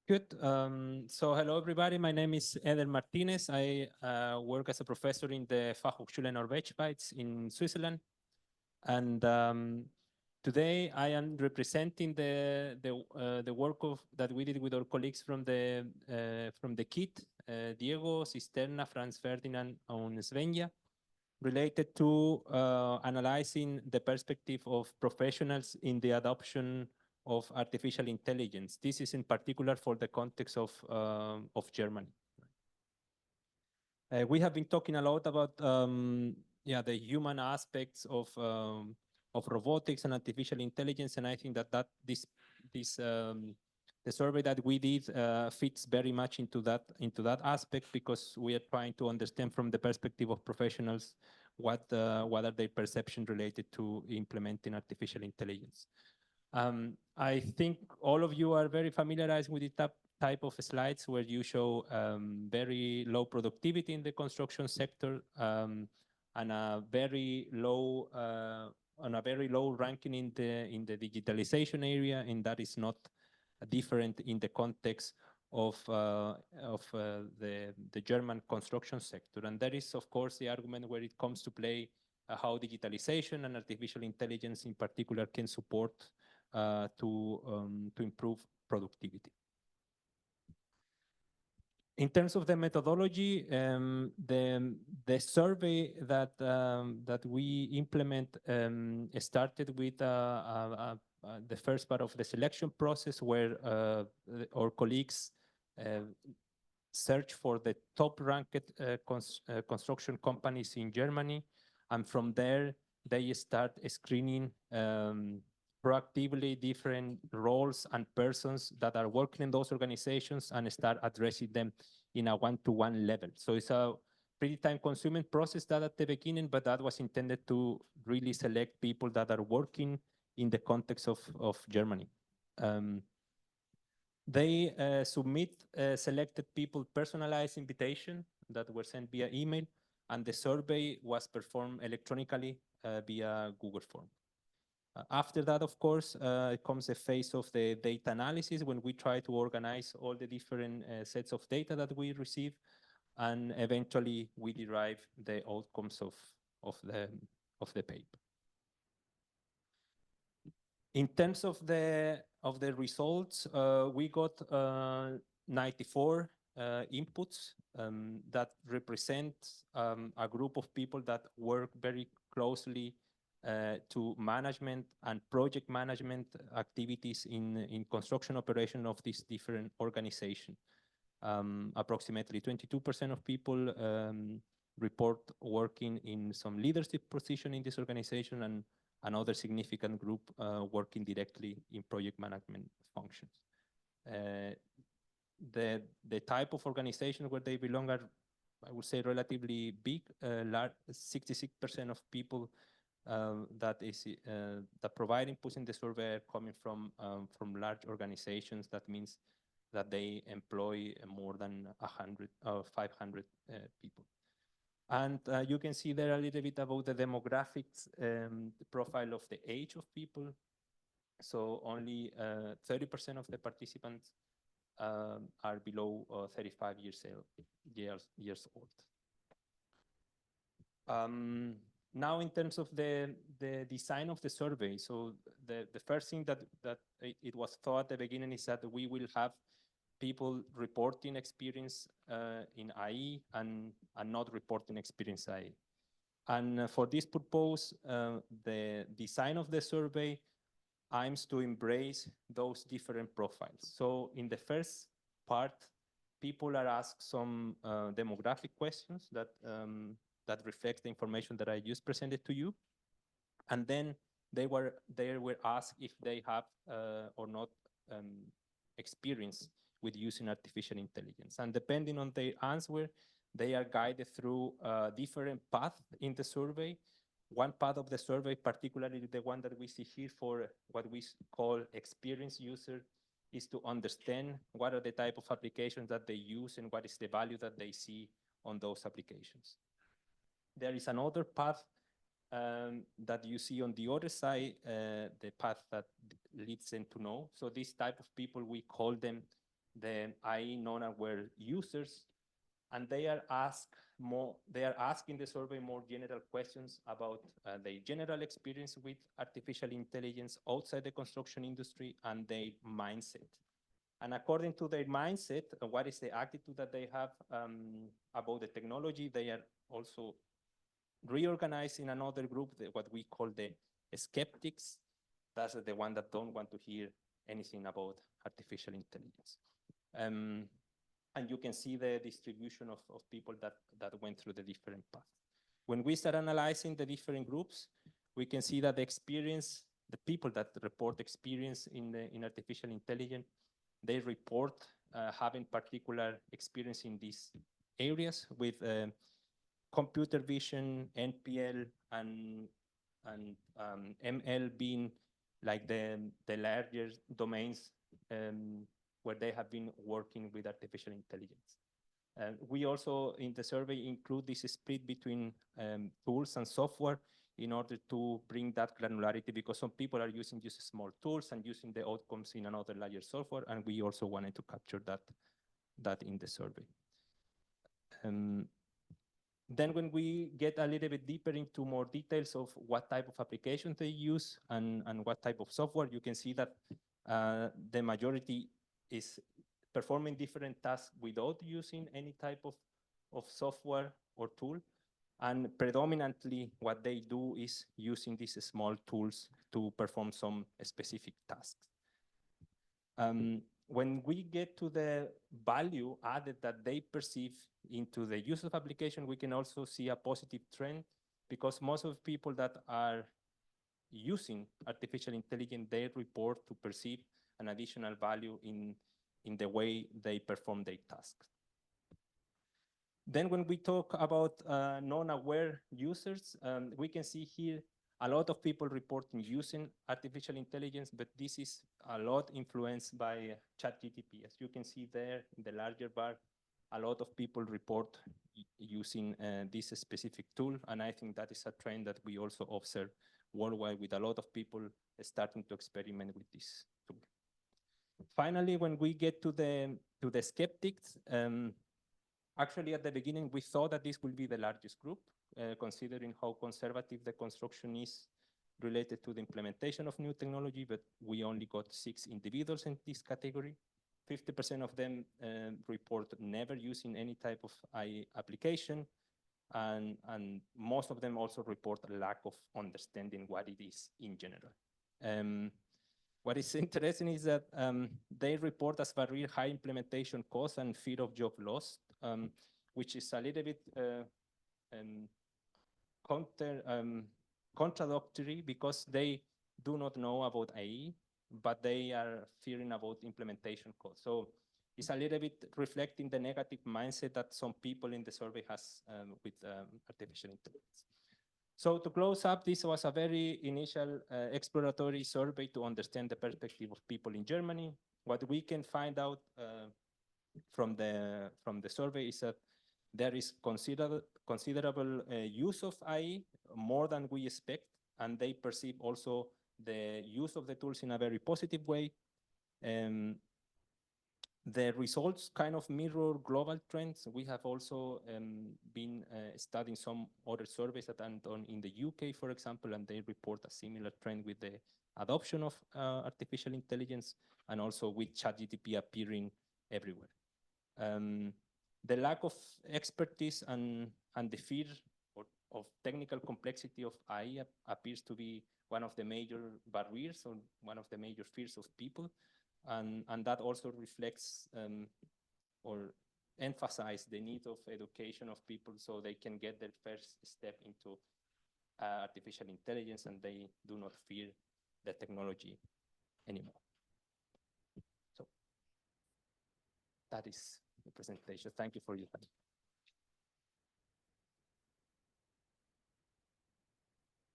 Good. So hello, everybody. My name is Eder Martínez. I work as a professor in the Fachhochschule Nordwestschweiz in Switzerland. And today I am representing the work that we did with our colleagues from the KIT, Diego, Cisterna, Franz-Ferdinand, and Svenja, related to analyzing the perspective of professionals in the adoption of artificial intelligence. This is in particular for the context of Germany. We have been talking a lot about the human aspects of robotics and artificial intelligence, and I think that the survey that we did fits very much into that aspect, because we are trying to understand from the perspective of professionals what are their perceptions related to implementing artificial intelligence. I think all of you are very familiarized with the type of slides where you show very low productivity in the construction sector and a very low ranking in the digitalization area, and that is not different in the context of the German construction sector. And that is, of course, the argument where it comes to play how digitalization and artificial intelligence in particular can support to improve productivity. In terms of the methodology, the survey that we implement started with the first part of the selection process, where our colleagues search for the top ranked construction companies in Germany, and from there they start screening proactively different roles and persons that are working in those organizations and start addressing them in a one-to-one level. So it's a pretty time-consuming process that at the beginning, but that was intended to really select people that are working in the context of Germany. They submit selected people personalized invitation that were sent via email, and the survey was performed electronically via Google Form. After that, of course, comes the phase of the data analysis, when we try to organize all the different sets of data that we receive, and eventually we derive the outcomes of the paper. In terms of the results, we got 94 inputs that represent a group of people that work very closely to management and project management activities in construction operation of these different organizations. Approximately 22% of people report working in some leadership position in this organization, and another significant group working directly in project management functions. The type of organization where they belong are, I would say, relatively big. 66% of people that provide inputs in the survey are coming from large organizations. That means that they employ more than 500 people. And you can see there a little bit about the demographics, the profile of the age of people. So only 30% of the participants are below 35 years old. Now, in terms of the design of the survey, so the first thing that it was thought at the beginning is that we will have people reporting experience in IE and not reporting experience IE. And for this purpose, the design of the survey aims to embrace those different profiles. So in the first part, people are asked some demographic questions that reflect the information that I just presented to you. And then they were asked if they have or not experience with using artificial intelligence. And depending on their answer, they are guided through different paths in the survey. One part of the survey, particularly the one that we see here for what we call experienced user, is to understand what are the type of applications that they use and what is the value that they see on those applications. There is another path that you see on the other side, the path that leads them to know. So this type of people, we call them the AI non-aware users, and they are asking the survey more general questions about their general experience with artificial intelligence outside the construction industry and their mindset. And according to their mindset, what is the attitude that they have about the technology, they are also reorganized in another group, what we call the skeptics. That's the one that don't want to hear anything about artificial intelligence. And you can see the distribution of people that went through the different paths. When we start analyzing the different groups, we can see that the people that report experience in artificial intelligence, they report having particular experience in these areas with computer vision, NPL, and ML being like the larger domains where they have been working with artificial intelligence. We also, in the survey, include this split between tools and software in order to bring that granularity, because some people are using just small tools and using the outcomes in another larger software, and we also wanted to capture that in the survey. Then when we get a little bit deeper into more details of what type of applications they use and what type of software, you can see that the majority is performing different tasks without using any type of software or tool. And predominantly what they do is using these small tools to perform some specific tasks. When we get to the value added that they perceive into the use of application, we can also see a positive trend, because most of the people that are using artificial intelligence, they report to perceive an additional value in the way they perform their tasks. Then when we talk about non-aware users, we can see here a lot of people reporting using artificial intelligence, but this is a lot influenced by ChatGPT. As you can see there in the larger bar, a lot of people report using this specific tool, and I think that is a trend that we also observe worldwide, with a lot of people starting to experiment with this tool. Finally, when we get to the skeptics, actually at the beginning we thought that this will be the largest group, considering how conservative the construction is related to the implementation of new technology, but we only got 6 individuals in this category. 50% of them report never using any type of AI application, and most of them also report a lack of understanding what it is in general. What is interesting is that they report as very high implementation costs and fear of job loss, which is a little bit contradictory, because they do not know about AI, but they are fearing about implementation costs. So it's a little bit reflecting the negative mindset that some people in the survey has with artificial intelligence. So to close up, this was a very initial exploratory survey to understand the perspective of people in Germany. What we can find out from the survey is that there is considerable use of AI, more than we expect, and they perceive also the use of the tools in a very positive way. The results kind of mirror global trends. We have also been studying some other surveys that are done in the UK, for example, and they report a similar trend with the adoption of artificial intelligence, and also with ChatGPT appearing everywhere. The lack of expertise and the fear of technical complexity of AI appears to be one of the major barriers, or one of the major fears of people. And that also reflects or emphasizes the need of education of people, so they can get their first step into artificial intelligence, and they do not fear the technology anymore. So that is the presentation. Thank you for your time.